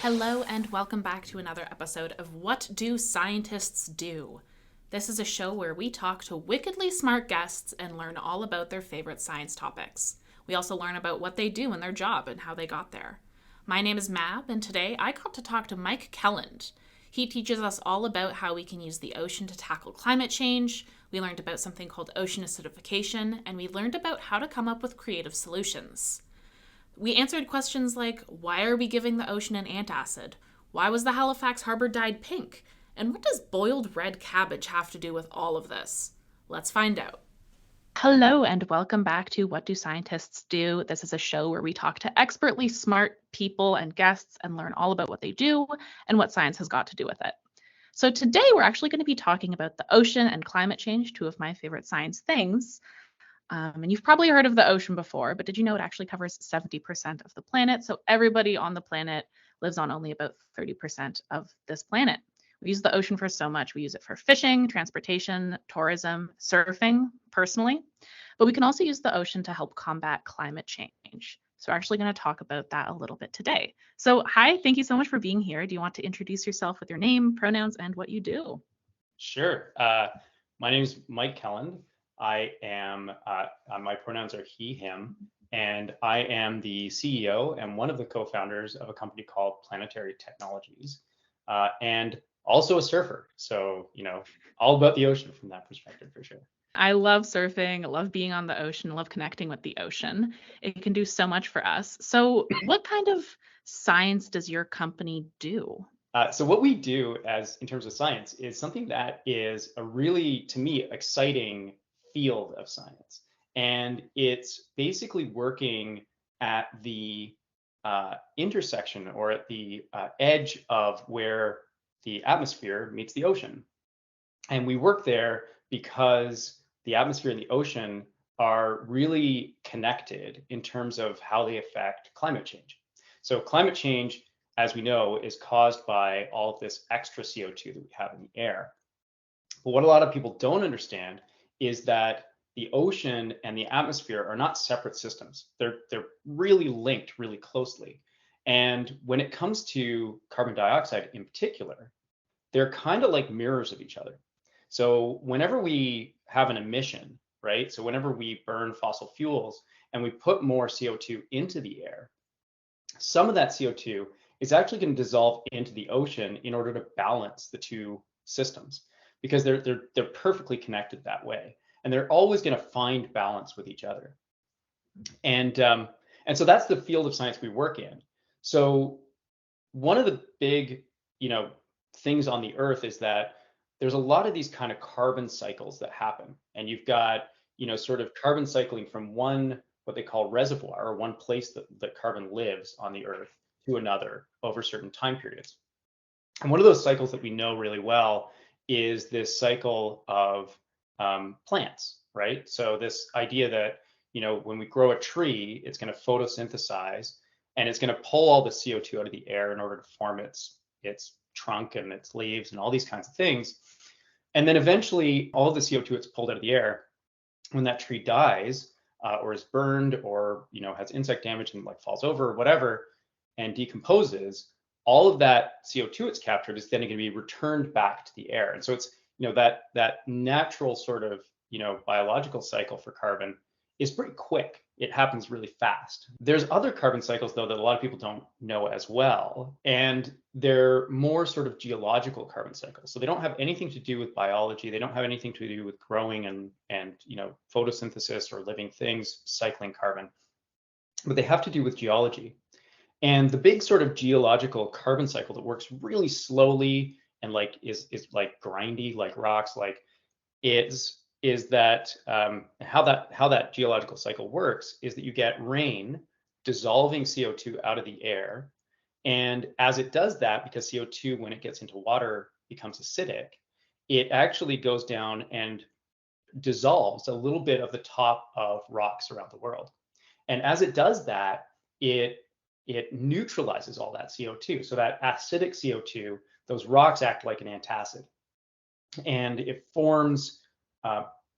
Hello and welcome back to another episode of What Do Scientists Do? This is a show where we talk to wickedly smart guests and learn all about their favorite science topics. We also learn about what they do in their job and how they got there. My name is Mab, and today I got to talk to Mike Kelland. He teaches us all about how we can use the ocean to tackle climate change. We learned about something called ocean acidification, and we learned about how to come up with creative solutions. We answered questions like, why are we giving the ocean an antacid? Why was the Halifax Harbour dyed pink? And what does boiled red cabbage have to do with all of this? Let's find out. Hello, and welcome back to What Do Scientists Do? This is a show where we talk to expertly smart people and guests and learn all about what they do and what science has got to do with it. So today we're actually going to be talking about the ocean and climate change, two of my favorite science things. And you've probably heard of the ocean before, but did you know it actually covers 70% of the planet? So everybody on the planet lives on only about 30% of this planet. We use the ocean for so much. We use it for fishing, transportation, tourism, surfing, personally. But we can also use the ocean to help combat climate change. So we're actually going to talk about that a little bit today. So hi, thank you so much for being here. Do you want to introduce yourself with your name, pronouns, and what you do? Sure. My name is Mike Kelland. My pronouns are he, him, and I am the CEO and one of the co-founders of a company called Planetary Technologies, and also a surfer. So, all about the ocean from that perspective for sure. I love surfing, I love being on the ocean, love connecting with the ocean. It can do so much for us. So, what kind of science does your company do? So what we do in terms of science is something that is a really, to me, exciting field of science. And it's basically working at the intersection or at the edge of where the atmosphere meets the ocean. And we work there because the atmosphere and the ocean are really connected in terms of how they affect climate change. So climate change, as we know, is caused by all of this extra CO2 that we have in the air. But what a lot of people don't understand is that the ocean and the atmosphere are not separate systems. They're really linked really closely. And when it comes to carbon dioxide in particular, they're kind of like mirrors of each other. So whenever we have an emission, right? So whenever we burn fossil fuels and we put more CO2 into the air, some of that CO2 is actually going to dissolve into the ocean in order to balance the two systems, because they're perfectly connected that way, and they're always going to find balance with each other. And so that's the field of science we work in. So one of the big things on the Earth is that there's a lot of these kind of carbon cycles that happen, and you've got sort of carbon cycling from what they call reservoir, or one place that carbon lives on the Earth, to another over certain time periods. And one of those cycles that we know really well is this cycle of plants, right? So this idea that when we grow a tree, it's going to photosynthesize and it's going to pull all the CO2 out of the air in order to form its trunk and its leaves and all these kinds of things. And then eventually all of the CO2 it's pulled out of the air, when that tree dies or is burned or has insect damage and falls over or whatever and decomposes, all of that CO2 it's captured is then going to be returned back to the air. And so it's that natural sort of biological cycle for carbon is pretty quick. It happens really fast. There's other carbon cycles, though, that a lot of people don't know as well, and they're more sort of geological carbon cycles. So they don't have anything to do with biology. They don't have anything to do with growing and photosynthesis or living things cycling carbon, but they have to do with geology. And the big sort of geological carbon cycle that works really slowly and is like grindy, like rocks, is that how that geological cycle works is that you get rain dissolving CO2 out of the air. And as it does that, because CO2, when it gets into water, becomes acidic, it actually goes down and dissolves a little bit of the top of rocks around the world. And as it does that, it neutralizes all that CO2. So that acidic CO2, those rocks act like an antacid, and it forms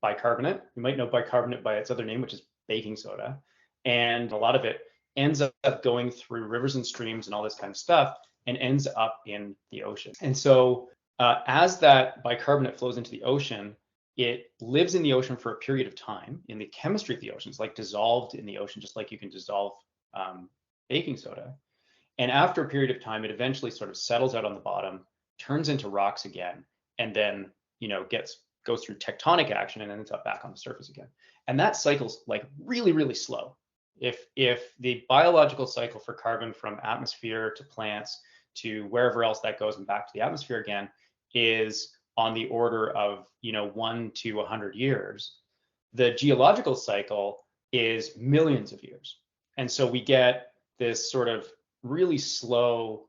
bicarbonate. You might know bicarbonate by its other name, which is baking soda. And a lot of it ends up going through rivers and streams and all this kind of stuff and ends up in the ocean. And so as that bicarbonate flows into the ocean, it lives in the ocean for a period of time. In the chemistry of the ocean, it's like dissolved in the ocean, just like you can dissolve baking soda. And after a period of time, it eventually sort of settles out on the bottom, turns into rocks again, and then goes through tectonic action and ends up back on the surface again. And that cycle's like really, really slow. If the biological cycle for carbon from atmosphere to plants to wherever else that goes and back to the atmosphere again is on the order of 1 to 100 years, the geological cycle is millions of years. And so we get this sort of really slow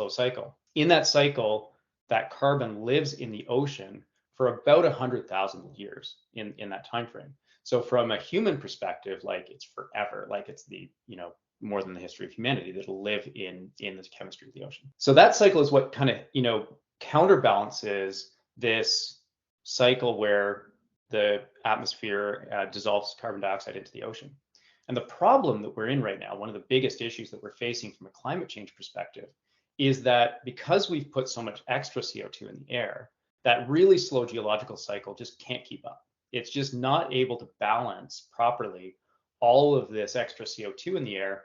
cycle. In that cycle, that carbon lives in the ocean for about 100,000 years in that time frame. So from a human perspective, like it's forever, like it's the more than the history of humanity that'll live in the chemistry of the ocean. So that cycle is what kind of counterbalances this cycle where the atmosphere dissolves carbon dioxide into the ocean. And the problem that we're in right now, one of the biggest issues that we're facing from a climate change perspective, is that because we've put so much extra CO2 in the air, that really slow geological cycle just can't keep up. It's just not able to balance properly all of this extra CO2 in the air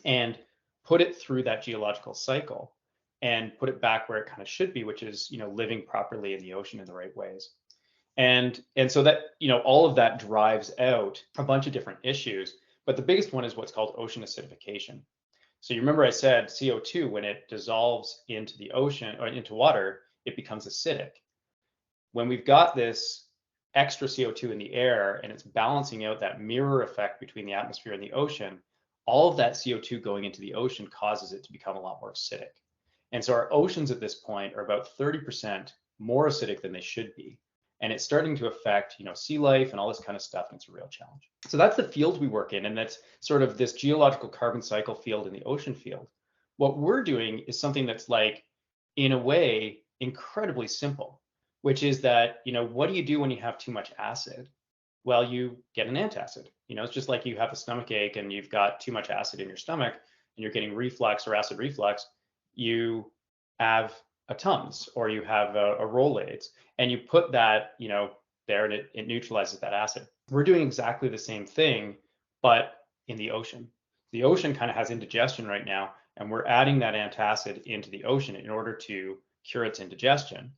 and put it through that geological cycle and put it back where it kind of should be, which is living properly in the ocean in the right ways. And so that all of that drives out a bunch of different issues, but the biggest one is what's called ocean acidification. So you remember I said CO2, when it dissolves into the ocean or into water, it becomes acidic. When we've got this extra CO2 in the air and it's balancing out that mirror effect between the atmosphere and the ocean, all of that CO2 going into the ocean causes it to become a lot more acidic. And so our oceans at this point are about 30% more acidic than they should be. And it's starting to affect, sea life and all this kind of stuff, and it's a real challenge. So that's the field we work in, and that's sort of this geological carbon cycle field in the ocean field. What we're doing is something that's like, in a way, incredibly simple, which is that, what do you do when you have too much acid? Well, you get an antacid. It's just like you have a stomach ache and you've got too much acid in your stomach and you're getting reflux or acid reflux. You have a Tums or you have a Rolaids, and you put that there, and it neutralizes that acid. We're doing exactly the same thing, but in the ocean. The ocean kind of has indigestion right now, and we're adding that antacid into the ocean in order to cure its indigestion.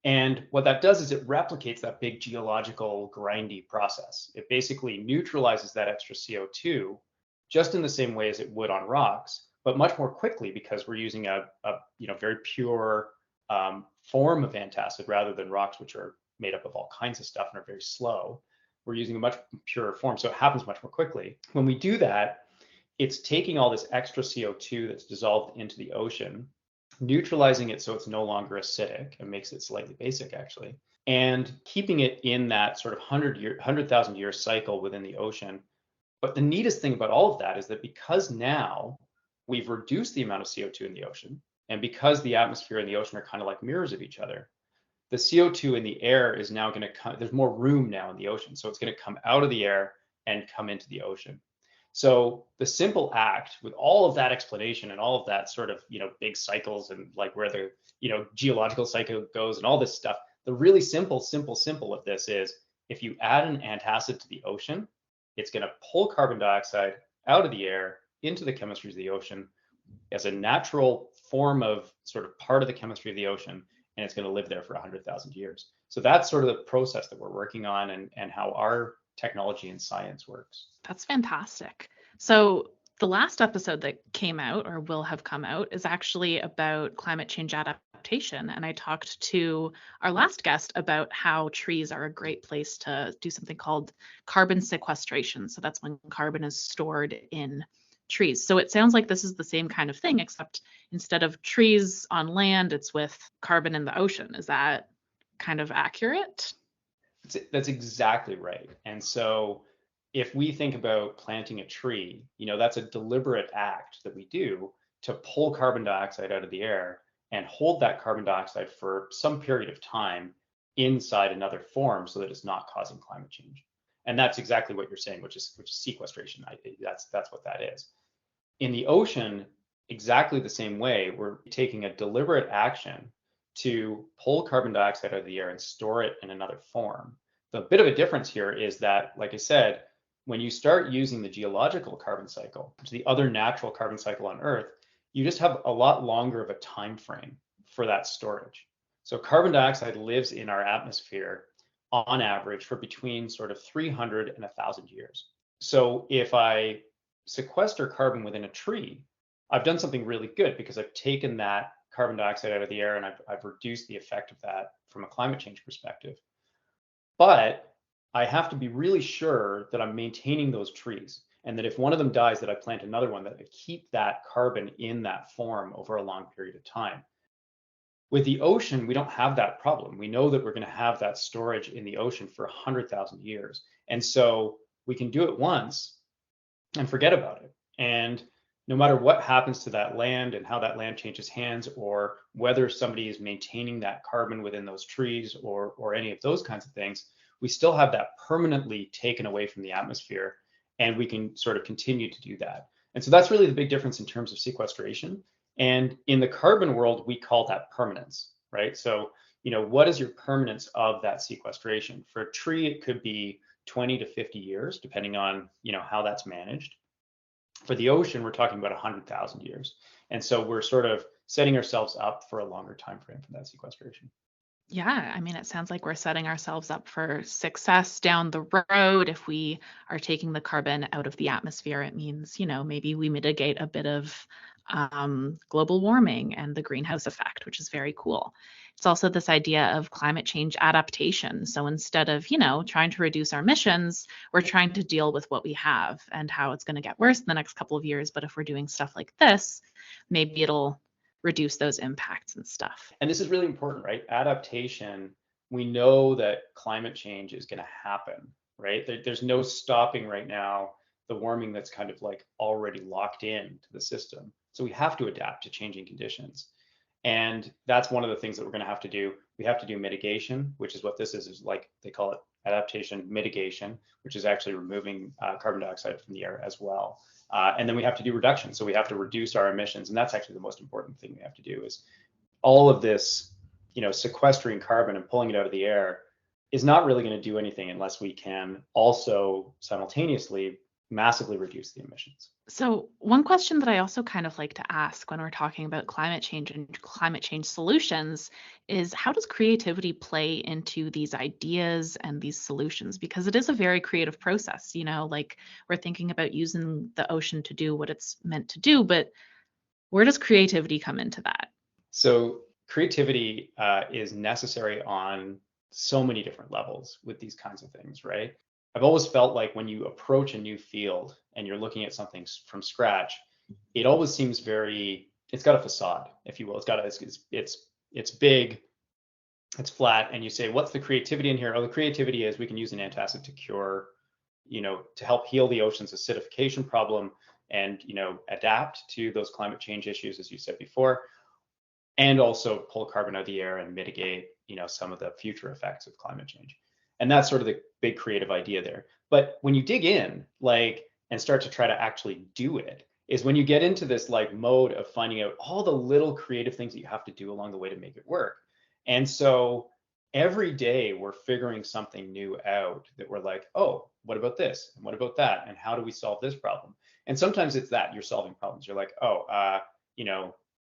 And what that does is it replicates that big geological grindy process. It basically neutralizes that extra CO2 just in the same way as it would on rocks, but much more quickly, because we're using a very pure form of antacid rather than rocks, which are made up of all kinds of stuff and are very slow. We're using a much purer form, so it happens much more quickly. When we do that, it's taking all this extra CO2 that's dissolved into the ocean, neutralizing it so it's no longer acidic and makes it slightly basic actually, and keeping it in that sort of 100,000 year cycle within the ocean. But the neatest thing about all of that is that because now we've reduced the amount of CO2 in the ocean, and because the atmosphere and the ocean are kind of like mirrors of each other, the CO2 in the air is now going to come, there's more room now in the ocean. So it's going to come out of the air and come into the ocean. So the simple act, with all of that explanation and all of that sort of, big cycles and like where the, geological cycle goes and all this stuff, the really simple of this is, if you add an antacid to the ocean, it's going to pull carbon dioxide out of the air into the chemistry of the ocean as a natural form of sort of part of the chemistry of the ocean, and it's going to live there for 100,000 years. So that's sort of the process that we're working on, and how our technology and science works. That's fantastic. So the last episode that came out or will have come out is actually about climate change adaptation. And I talked to our last guest about how trees are a great place to do something called carbon sequestration. So that's when carbon is stored in trees. So it sounds like this is the same kind of thing, except instead of trees on land, it's with carbon in the ocean. Is that kind of accurate? That's exactly right. And so if we think about planting a tree, that's a deliberate act that we do to pull carbon dioxide out of the air and hold that carbon dioxide for some period of time inside another form so that it's not causing climate change. And that's exactly what you're saying, which is sequestration. That's what that is. In the ocean, exactly the same way, we're taking a deliberate action to pull carbon dioxide out of the air and store it in another form. The bit of a difference here is that, like I said, when you start using the geological carbon cycle, which is the other natural carbon cycle on Earth, you just have a lot longer of a time frame for that storage. So carbon dioxide lives in our atmosphere on average for between sort of 300 and 1,000 years. So if I sequester carbon within a tree, I've done something really good because I've taken that carbon dioxide out of the air and I've reduced the effect of that from a climate change perspective. But I have to be really sure that I'm maintaining those trees and that if one of them dies, that I plant another one, that I keep that carbon in that form over a long period of time. With the ocean, we don't have that problem. We know that we're going to have that storage in the ocean for 100,000 years. And so we can do it once and forget about it. And no matter what happens to that land and how that land changes hands, or whether somebody is maintaining that carbon within those trees or any of those kinds of things, we still have that permanently taken away from the atmosphere, and we can sort of continue to do that. And so that's really the big difference in terms of sequestration. And in the carbon world, we call that permanence, right? So, what is your permanence of that sequestration? For a tree, it could be 20 to 50 years, depending on, how that's managed. For the ocean, we're talking about 100,000 years. And so we're sort of setting ourselves up for a longer time frame for that sequestration. Yeah, I mean, it sounds like we're setting ourselves up for success down the road. If we are taking the carbon out of the atmosphere, it means, maybe we mitigate a bit of global warming and the greenhouse effect, which is very cool. It's also this idea of climate change adaptation. So instead of, trying to reduce our emissions, we're trying to deal with what we have and how it's going to get worse in the next couple of years. But if we're doing stuff like this, maybe it'll reduce those impacts and stuff. And this is really important, right? Adaptation, we know that climate change is going to happen, right? There's no stopping right now the warming that's kind of like already locked in to the system. So we have to adapt to changing conditions. And that's one of the things that we're going to have to do. We have to do mitigation, which is what this is like they call it adaptation mitigation, which is actually removing carbon dioxide from the air as well. And then we have to do reduction. So we have to reduce our emissions. And that's actually the most important thing we have to do is all of this, sequestering carbon and pulling it out of the air is not really going to do anything unless we can also simultaneously massively reduce the emissions. So, one question that I also kind of like to ask when we're talking about climate change and climate change solutions is how does creativity play into these ideas and these solutions? Because it is a very creative process, like we're thinking about using the ocean to do what it's meant to do, but where does creativity come into that? So creativity is necessary on so many different levels with these kinds of things, right? I've always felt like when you approach a new field and you're looking at something from scratch, it always seems it's got a facade, if you will. It's big, it's flat, and you say, what's the creativity in here? Oh, the creativity is we can use an antacid to cure, to help heal the ocean's acidification problem and, adapt to those climate change issues, as you said before, and also pull carbon out of the air and mitigate, some of the future effects of climate change. And that's sort of the big creative idea there. But when you dig in, and start to try to actually do it, is when you get into this mode of finding out all the little creative things that you have to do along the way to make it work. And so every day we're figuring something new out that we're like, oh, what about this? And what about that? And how do we solve this problem? And sometimes it's that you're solving problems. You're like, oh,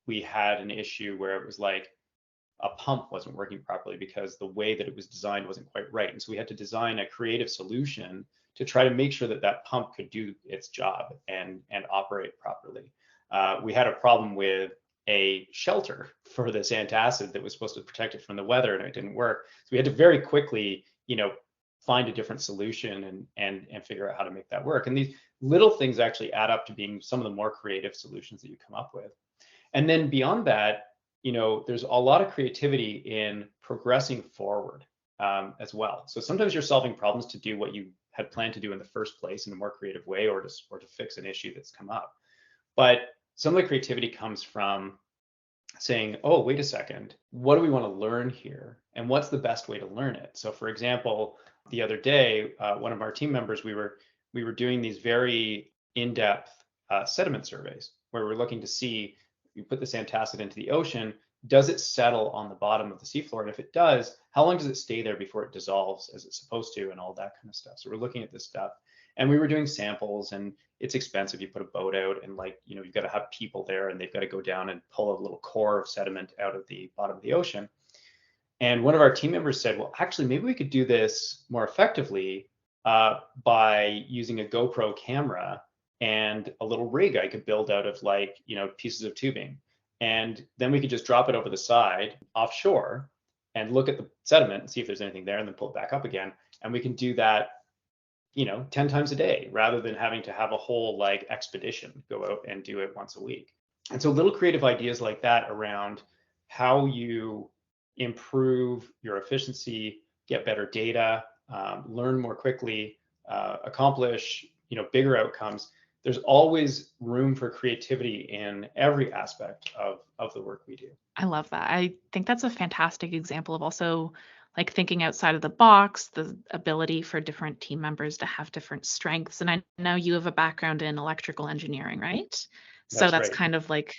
we had an issue where it was like a pump wasn't working properly because the way that it was designed wasn't quite right. And so we had to design a creative solution to try to make sure that that pump could do its job and operate properly. We had a problem with a shelter for this antacid that was supposed to protect it from the weather, and it didn't work. So we had to very quickly, find a different solution and figure out how to make that work. And these little things actually add up to being some of the more creative solutions that you come up with. And then beyond that, there's a lot of creativity in progressing forward as well. So sometimes you're solving problems to do what you had planned to do in the first place in a more creative way, or to fix an issue that's come up. But some of the creativity comes from saying, oh, wait a second, what do we want to learn here? And what's the best way to learn it? So for example, the other day, one of our team members, we were doing these very in-depth sediment surveys. where we're looking to see, you put this antacid into the ocean, does it settle on the bottom of the seafloor? And if it does, how long does it stay there before it dissolves as it's supposed to, and all that kind of stuff? So we're looking at this stuff, and we were doing samples, and it's expensive. You put a boat out, and like, you know, you've got to have people there, and they've got to go down and pull a little core of sediment out of the bottom of the ocean. And one of our team members said, well, actually, maybe we could do this more effectively by using a GoPro camera and a little rig I could build out of, like, you know, pieces of tubing. And then we could just drop it over the side offshore and look at the sediment and see if there's anything there, and then pull it back up again. And we can do that, you know, 10 times a day, rather than having to have a whole like expedition go out and do it once a week. And so little creative ideas like that around how you improve your efficiency, get better data, learn more quickly, accomplish, you know, bigger outcomes. There's always room for creativity in every aspect of the work we do. I love that. I think that's a fantastic example of also like thinking outside of the box, the ability for different team members to have different strengths. And I know you have a background in electrical engineering, right? So That's that's right. kind of like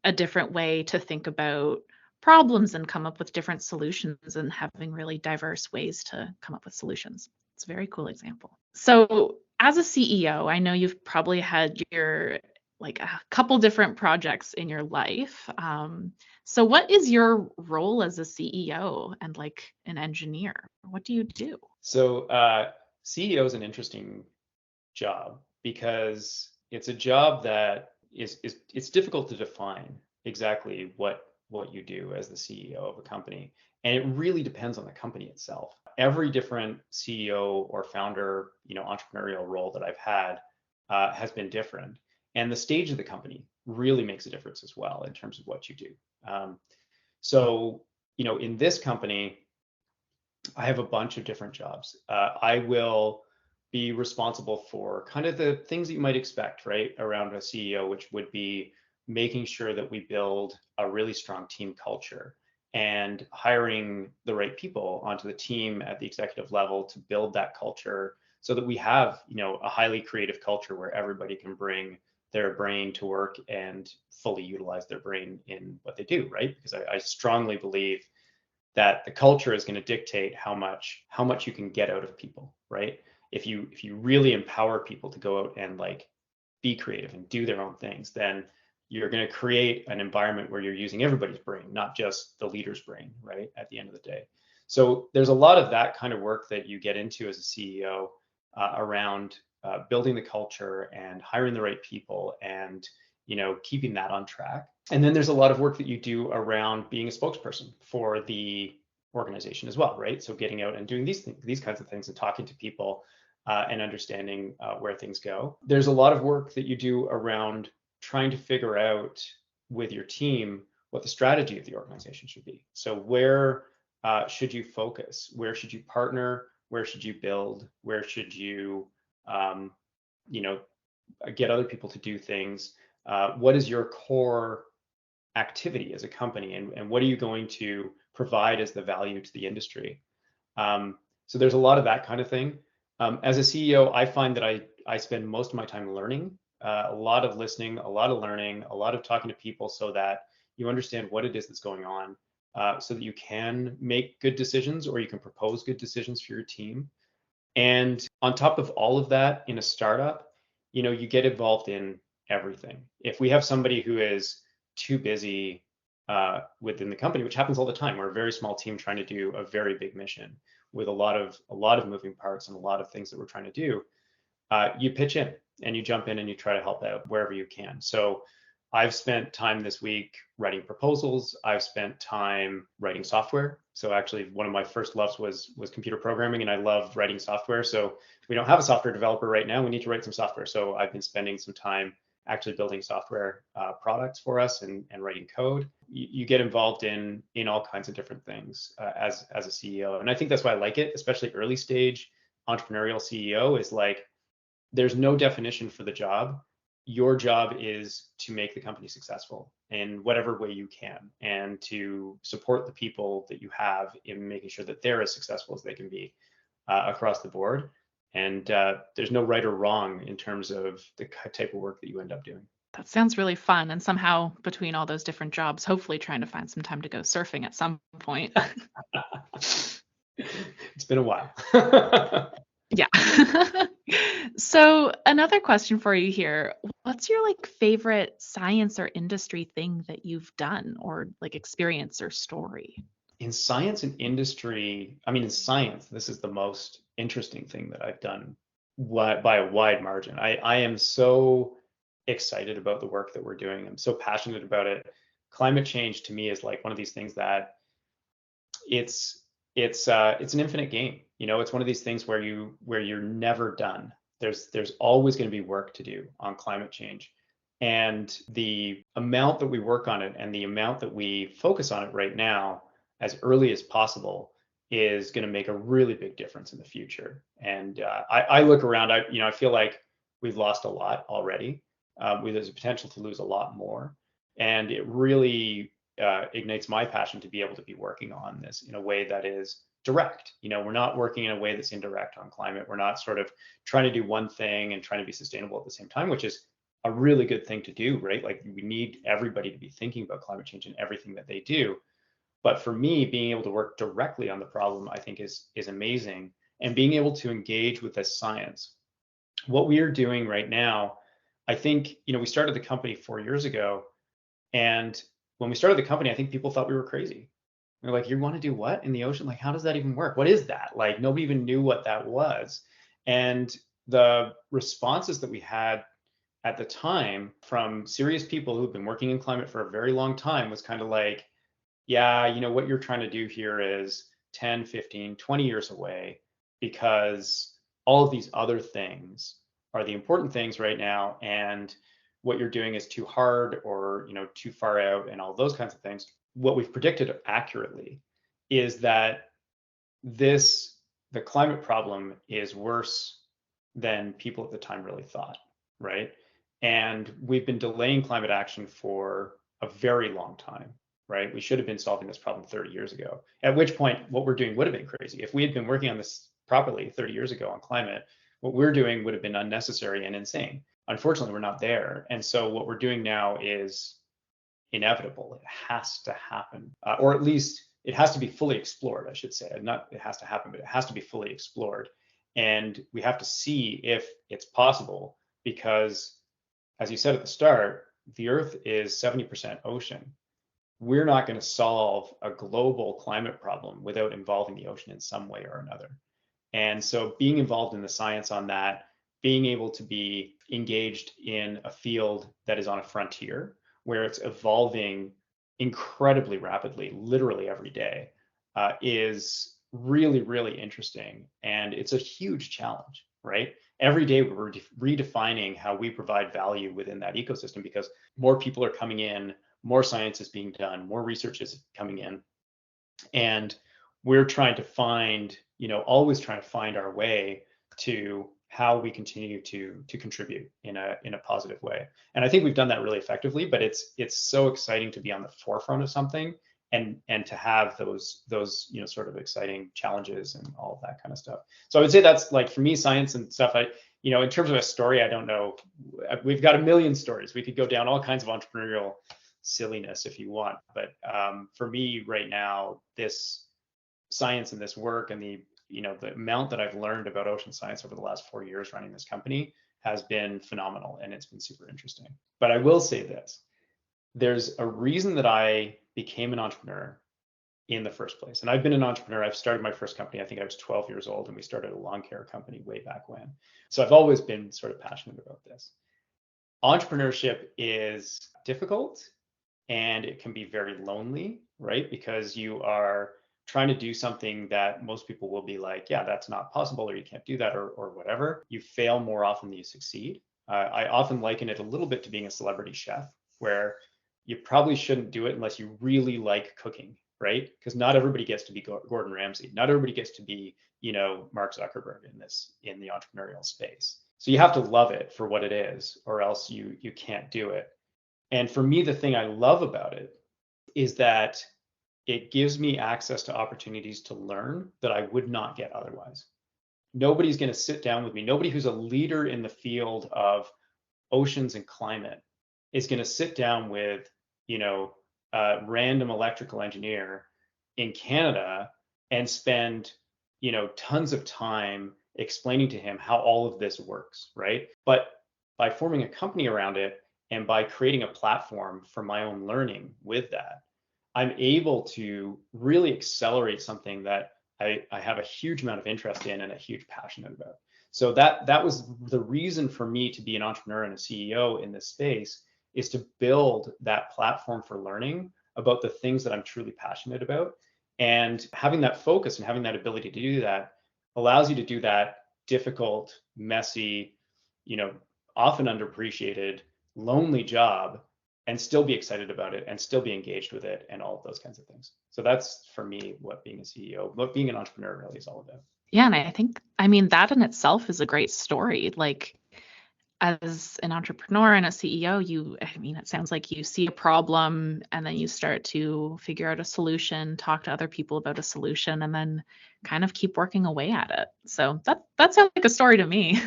a different way to think about problems and come up with different solutions, and having really diverse ways to come up with solutions. It's a very cool example. So, as a CEO, I know you've probably had your like a couple different projects in your life. So what is your role as a CEO and like an engineer? What do you do? So CEO is an interesting job because it's a job that is it's difficult to define exactly what you do as the CEO of a company. And it really depends on the company itself. Every different CEO or founder, you know, entrepreneurial role that I've had has been different. And the stage of the company really makes a difference as well in terms of what you do. Um, so, you know, in this company, I have a bunch of different jobs. I will be responsible for kind of the things that you might expect, right, around a CEO, which would be making sure that we build a really strong team culture and hiring the right people onto the team at the executive level to build that culture so that we have, you know, a highly creative culture where everybody can bring their brain to work and fully utilize their brain in what they do, right? Because I strongly believe that the culture is going to dictate how much you can get out of people, right? If you really empower people to go out and like be creative and do their own things, then you're going to create an environment where you're using everybody's brain, not just the leader's brain, right? At the end of the day. So there's a lot of that kind of work that you get into as a CEO around building the culture and hiring the right people, and, you know, keeping that on track. And then there's a lot of work that you do around being a spokesperson for the organization as well, right? So getting out and doing these kinds of things and talking to people and understanding where things go. There's a lot of work that you do around trying to figure out with your team what the strategy of the organization should be. So where should you focus? Where should you partner? Where should you build? Where should you, you know, get other people to do things? What is your core activity as a company, and what are you going to provide as the value to the industry? So there's a lot of that kind of thing. As a CEO, I find that I spend most of my time learning, a lot of listening, a lot of learning, a lot of talking to people so that you understand what it is that's going on, so that you can make good decisions or you can propose good decisions for your team. And on top of all of that, in a startup, you know, you get involved in everything. If we have somebody who is too busy within the company, which happens all the time, we're a very small team trying to do a very big mission with a lot of moving parts and a lot of things that we're trying to do. You pitch in and you jump in and you try to help out wherever you can. So I've spent time this week writing proposals. I've spent time writing software. So actually, one of my first loves was computer programming, and I love writing software. So we don't have a software developer right now. We need to write some software. So I've been spending some time actually building software products for us and writing code. You get involved in all kinds of different things as a CEO, and I think that's why I like it, especially early stage entrepreneurial CEO. Is like there's no definition for the job. Your job is to make the company successful in whatever way you can, and to support the people that you have in making sure that they're as successful as they can be across the board. And there's no right or wrong in terms of the type of work that you end up doing. That sounds really fun. And somehow between all those different jobs, hopefully trying to find some time to go surfing at some point. It's been a while. Yeah. So another question for you here. What's your like favorite science or industry thing that you've done or like experience or story? In science and industry, I mean, in science, this is the most interesting thing that I've done by a wide margin. I am so excited about the work that we're doing. I'm so passionate about it. Climate change to me is like one of these things that it's it's an infinite game. You know, it's one of these things where you're never done. There's always going to be work to do on climate change. And the amount that we work on it and the amount that we focus on it right now as early as possible is going to make a really big difference in the future. And I look around, I feel like we've lost a lot already. There's a potential to lose a lot more. And it really ignites my passion to be able to be working on this in a way that is direct. You know, we're not working in a way that's indirect on climate. We're not sort of trying to do one thing and trying to be sustainable at the same time, which is a really good thing to do, right? Like we need everybody to be thinking about climate change in everything that they do. But for me, being able to work directly on the problem, I think is amazing. And being able to engage with this science. What we are doing right now, I think, we started the company 4 years ago, and when we started the company, I think people thought we were crazy. They're like, you want to do what in the ocean? Like, how does that even work? What is that? Like, nobody even knew what that was. And the responses that we had at the time from serious people who've been working in climate for a very long time was kind of like, yeah, what you're trying to do here is 10, 15, 20 years away because all of these other things are the important things right now. And what you're doing is too hard or, too far out and all those kinds of things. What we've predicted accurately is that the climate problem is worse than people at the time really thought, right? And we've been delaying climate action for a very long time, right? We should have been solving this problem 30 years ago, at which point what we're doing would have been crazy. If we had been working on this properly 30 years ago on climate, what we're doing would have been unnecessary and insane. Unfortunately, we're not there. And so what we're doing now is inevitable. It has to happen, or at least it has to be fully explored, I should say. Not it has to happen, but it has to be fully explored. And we have to see if it's possible because, as you said at the start, the Earth is 70% ocean. We're not going to solve a global climate problem without involving the ocean in some way or another. And so being involved in the science on that, being able to be engaged in a field that is on a frontier where it's evolving incredibly rapidly, literally every day, is really, really interesting. And it's a huge challenge, right? Every day we're redefining how we provide value within that ecosystem because more people are coming in, more science is being done, more research is coming in. And we're trying to find, always trying to find our way to how we continue to contribute in a positive way. And I think we've done that really effectively, but it's so exciting to be on the forefront of something and to have those sort of exciting challenges and all of that kind of stuff. So I would say that's like for me, science and stuff. In terms of a story, I don't know. We've got a million stories. We could go down all kinds of entrepreneurial silliness if you want, but for me right now, this science and this work and the amount that I've learned about ocean science over the last 4 years running this company has been phenomenal, and it's been super interesting. But I will say this: there's a reason that I became an entrepreneur in the first place. And I've been an entrepreneur. I've started my first company. I think I was 12 years old, and we started a lawn care company way back when. So I've always been sort of passionate about this. Entrepreneurship is difficult and it can be very lonely, right? Because you are trying to do something that most people will be like, yeah, that's not possible, or you can't do that, or whatever. You fail more often than you succeed. I often liken it a little bit to being a celebrity chef, where you probably shouldn't do it unless you really like cooking, right? Because not everybody gets to be Gordon Ramsay. Not everybody gets to be, Mark Zuckerberg in the entrepreneurial space. So you have to love it for what it is, or else you can't do it. And for me, the thing I love about it is that it gives me access to opportunities to learn that I would not get otherwise. Nobody's going to sit down with me. Nobody who's a leader in the field of oceans and climate is going to sit down with, a random electrical engineer in Canada and spend, tons of time explaining to him how all of this works, right? But by forming a company around it and by creating a platform for my own learning with that, I'm able to really accelerate something that I have a huge amount of interest in and a huge passion about. So that was the reason for me to be an entrepreneur and a CEO in this space, is to build that platform for learning about the things that I'm truly passionate about. And having that focus and having that ability to do that allows you to do that difficult, messy, you know, often underappreciated, lonely job and still be excited about it and still be engaged with it and all of those kinds of things. So that's for me what being a CEO, what being an entrepreneur really is all about. Yeah, and I think, I mean, that in itself is a great story. Like, as an entrepreneur and a CEO, I mean, it sounds like you see a problem and then you start to figure out a solution, talk to other people about a solution, and then kind of keep working away at it. So that sounds like a story to me.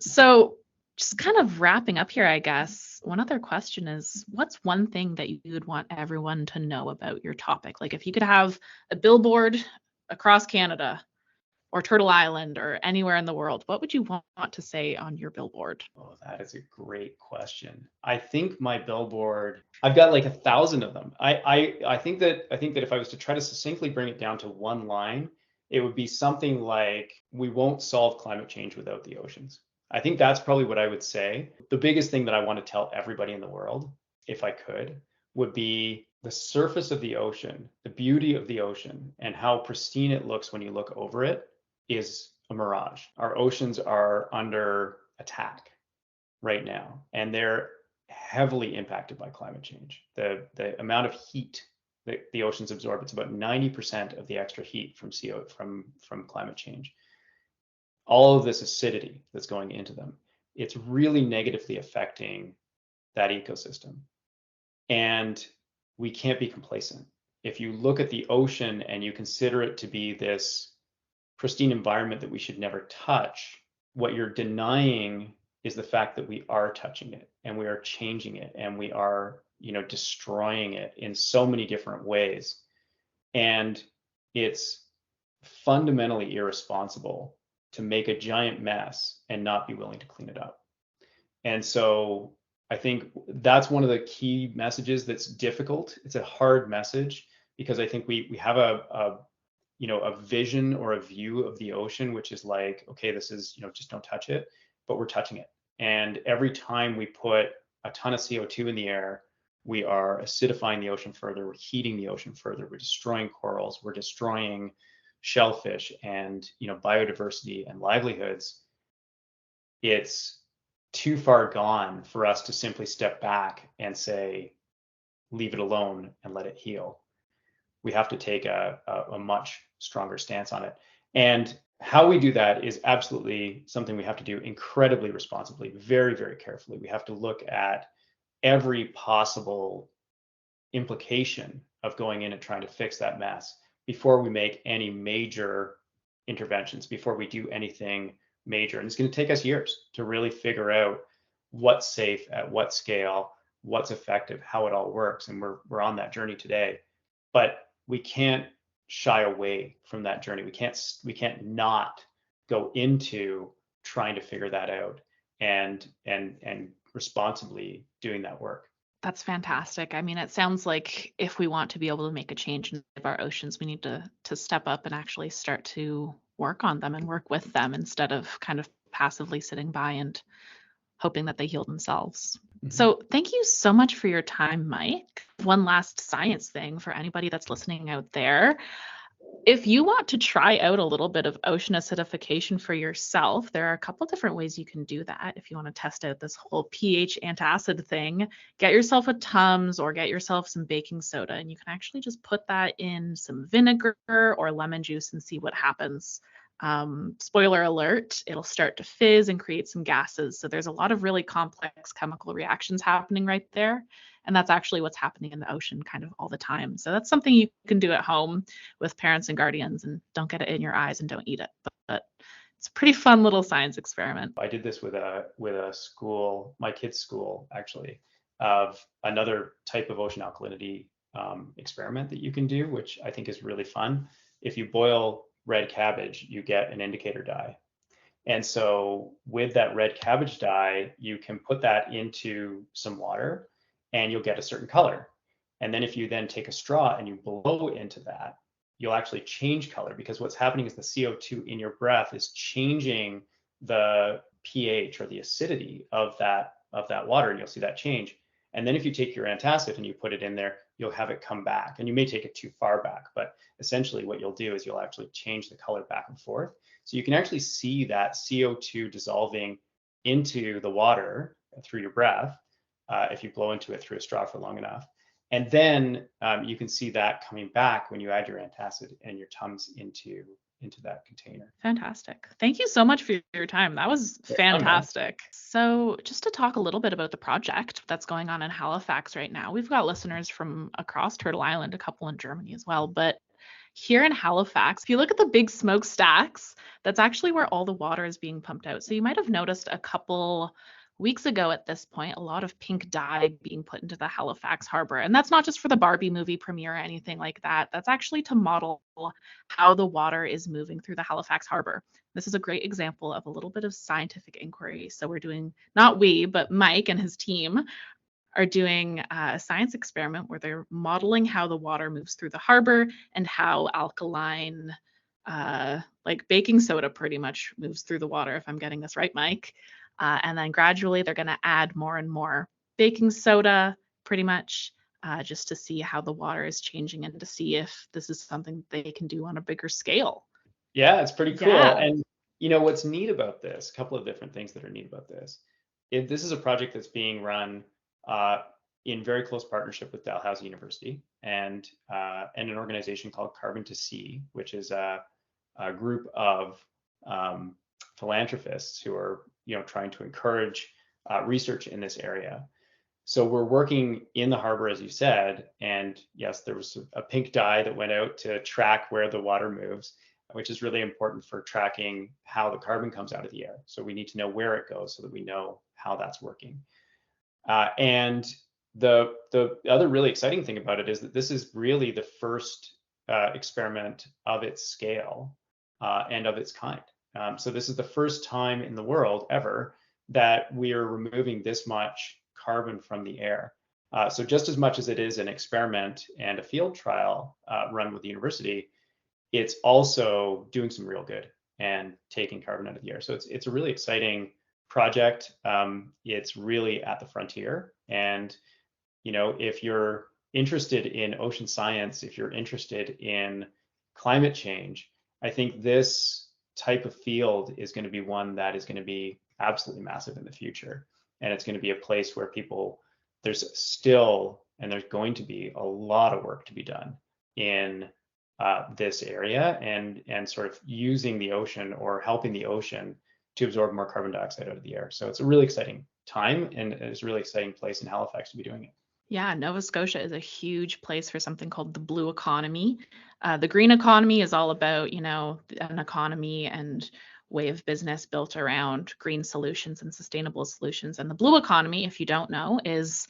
So, just kind of wrapping up here, I guess, one other question is, what's one thing that you would want everyone to know about your topic? Like, if you could have a billboard across Canada or Turtle Island or anywhere in the world, what would you want to say on your billboard? Oh, that is a great question. I think my billboard, I've got like 1,000 of them. I think that if I was to try to succinctly bring it down to one line, it would be something like, we won't solve climate change without the oceans. I think that's probably what I would say. The biggest thing that I want to tell everybody in the world, if I could, would be the surface of the ocean, the beauty of the ocean, and how pristine it looks when you look over it is a mirage. Our oceans are under attack right now, and they're heavily impacted by climate change. The amount of heat that the oceans absorb, it's about 90% of the extra heat from from climate change. All of this acidity that's going into them, it's really negatively affecting that ecosystem. And we can't be complacent. If you look at the ocean and you consider it to be this pristine environment that we should never touch, what you're denying is the fact that we are touching it and we are changing it and we are, destroying it in so many different ways. And it's fundamentally irresponsible to make a giant mess and not be willing to clean it up. And so I think that's one of the key messages that's difficult. It's a hard message because I think we have a vision or a view of the ocean, which is like, okay, this is, just don't touch it, but we're touching it. And every time we put a ton of CO2 in the air, we are acidifying the ocean further, we're heating the ocean further, we're destroying corals, we're destroying shellfish and, biodiversity and livelihoods. It's too far gone for us to simply step back and say, leave it alone and let it heal. We have to take a much stronger stance on it. And how we do that is absolutely something we have to do incredibly responsibly, very, very carefully. We have to look at every possible implication of going in and trying to fix that mess before we make any major interventions, before we do anything major. And it's going to take us years to really figure out what's safe, at what scale, what's effective, how it all works. And we're on that journey today. But we can't shy away from that journey. We can't not go into trying to figure that out and responsibly doing that work. That's fantastic. I mean, it sounds like if we want to be able to make a change in our oceans, we need to step up and actually start to work on them and work with them instead of kind of passively sitting by and hoping that they heal themselves. Mhm. So thank you so much for your time, Mike. One last science thing for anybody that's listening out there. If you want to try out a little bit of ocean acidification for yourself, there are a couple different ways you can do that. If you want to test out this whole pH antacid thing, get yourself a Tums or get yourself some baking soda, and you can actually just put that in some vinegar or lemon juice and see what happens. Spoiler alert, it'll start to fizz and create some gases. So there's a lot of really complex chemical reactions happening right there. And that's actually what's happening in the ocean kind of all the time. So that's something you can do at home with parents and guardians, and don't get it in your eyes and don't eat it. But it's a pretty fun little science experiment. I did this with a school, my kid's school, actually. of another type of ocean alkalinity experiment that you can do, which I think is really fun. If you boil red cabbage, you get an indicator dye. And so with that red cabbage dye, you can put that into some water and you'll get a certain color. And then if you then take a straw and you blow into that, you'll actually change color, because what's happening is the CO2 in your breath is changing the pH or the acidity of that water, and you'll see that change. And then if you take your antacid and you put it in there, you'll have it come back. And you may take it too far back, but essentially what you'll do is you'll actually change the color back and forth. So you can actually see that CO2 dissolving into the water through your breath if you blow into it through a straw for long enough. And then you can see that coming back when you add your antacid and your Tums into that container. Fantastic. Thank you so much for your time. That was fantastic. So just to talk a little bit about the project that's going on in Halifax right now, we've got listeners from across Turtle Island, a couple in Germany as well, but here in Halifax, if you look at the big smokestacks, that's actually where all the water is being pumped out. So you might have noticed a couple weeks ago at this point, a lot of pink dye being put into the Halifax Harbour. And that's not just for the Barbie movie premiere or anything like that. That's actually to model how the water is moving through the Halifax Harbour. This is a great example of a little bit of scientific inquiry. So we're doing, not we, but Mike and his team are doing a science experiment where they're modeling how the water moves through the harbor and how alkaline, like baking soda pretty much moves through the water, if I'm getting this right, Mike. And then gradually they're going to add more and more baking soda pretty much just to see how the water is changing and to see if this is something that they can do on a bigger scale. Yeah, it's pretty cool. Yeah. And you know what's neat about this, a couple of different things that are neat about this. This is a project that's being run in very close partnership with Dalhousie University and an organization called Carbon to Sea, which is a group of philanthropists who are trying to encourage research in this area. So we're working in the harbor, as you said, and yes, there was a pink dye that went out to track where the water moves, which is really important for tracking how the carbon comes out of the air. So we need to know where it goes so that we know how that's working. And the other really exciting thing about it is that this is really the first experiment of its scale and of its kind. So this is the first time in the world ever that we are removing this much carbon from the air. So just as much as it is an experiment and a field trial run with the university, it's also doing some real good and taking carbon out of the air. So it's a really exciting project. It's really at the frontier. And, if you're interested in ocean science, if you're interested in climate change, I think this type of field is going to be one that is going to be absolutely massive in the future. And it's going to be a place where there's going to be a lot of work to be done in this area and sort of using the ocean or helping the ocean to absorb more carbon dioxide out of the air. So it's a really exciting time, and it's a really exciting place in Halifax to be doing it. Yeah, Nova Scotia is a huge place for something called the blue economy. The green economy is all about, an economy and way of business built around green solutions and sustainable solutions. And the blue economy, if you don't know, is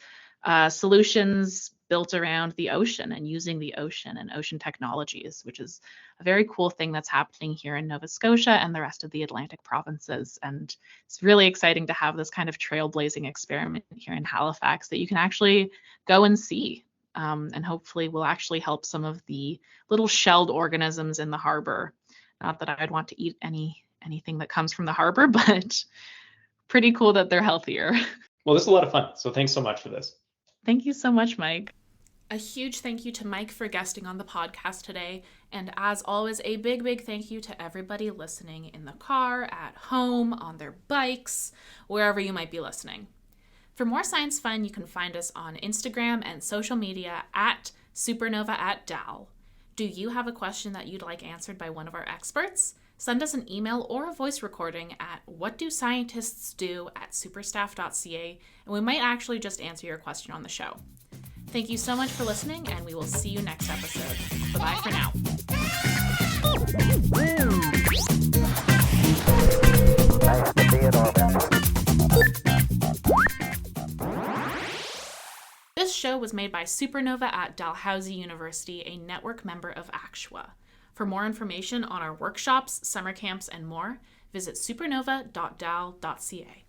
solutions built around the ocean and using the ocean and ocean technologies, which is a very cool thing that's happening here in Nova Scotia and the rest of the Atlantic provinces. And it's really exciting to have this kind of trailblazing experiment here in Halifax that you can actually go and see. And hopefully will actually help some of the little shelled organisms in the harbor. Not that I'd want to eat anything that comes from the harbor, but pretty cool that they're healthier. Well, this is a lot of fun. So thanks so much for this. Thank you so much, Mike. A huge thank you to Mike for guesting on the podcast today. And as always, a big, big thank you to everybody listening in the car, at home, on their bikes, wherever you might be listening. For more science fun, you can find us on Instagram and social media at supernova@dal. Do you have a question that you'd like answered by one of our experts? Send us an email or a voice recording at whatdoscientists@superstaff.ca, and we might actually just answer your question on the show. Thank you so much for listening, and we will see you next episode. Bye-bye for now. I have to be in orbit. show was made by Supernova at Dalhousie University, a network member of ACTUA. For more information on our workshops, summer camps, and more, visit supernova.dal.ca.